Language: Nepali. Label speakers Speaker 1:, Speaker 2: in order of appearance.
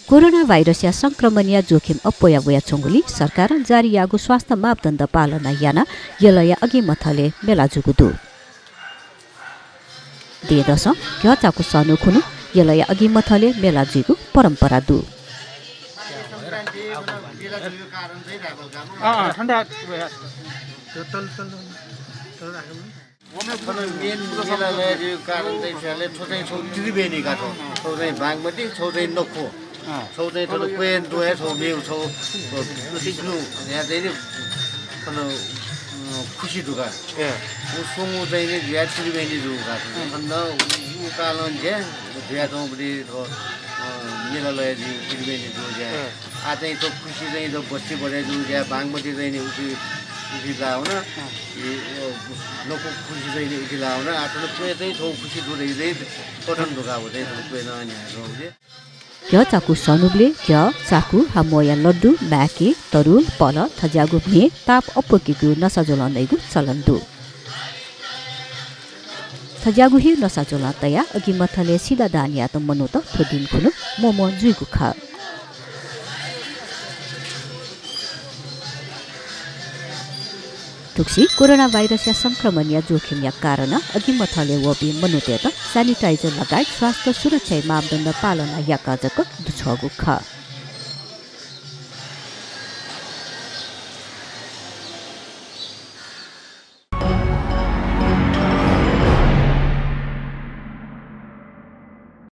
Speaker 1: कोरोना भाइरस या संक्रमणीय जोखिम अप्पोया चोंगुली सरकार जारी स्वास्थ्य मापदण्ड पालना याना यलया अघि मथले मेला जुगुदु देदस घचाकु सनु खुनु यलया अघि मथले मेला जुगु परम्परा दु
Speaker 2: 서울에 저 구엔도에 서미우 저 그리고 내가 내리 그는 쿠시도가 예 무송우대에 리아트리 베니도가 근데 우가는 이제 대야도 우리 더 미라로에 리베니도 이제 아때 또 쿠시대에 또 버스 버려도 이제 방법들이 우리 라오나 이 놓고 쿠시대에 우리 라오나 아때 ku에도 더 쿠시도에 이제 버튼도 가고 되는 ku에는 아니야 그런데
Speaker 1: घचाकु सनुबले घचाकु हामोया लड्डु म्याकी तरुल पल थज्यागु भे ताप अप्पकिगु नसाजोलन्दैगु चलन्दु थज्यागु हि नसाजोलन्तया अघि मथले सिधा दानिया त मनो त थोदिन खुनु मोमो जुइगु खा तुक्सी कोरोना भाइरस या संक्रमणीय जोखिम या कारण अघि मथले वबी मनुते त सैनिटाइजर लगायत स्वास्थ्य सुरक्षा मापदण्ड पालना या काजक दुछगु खा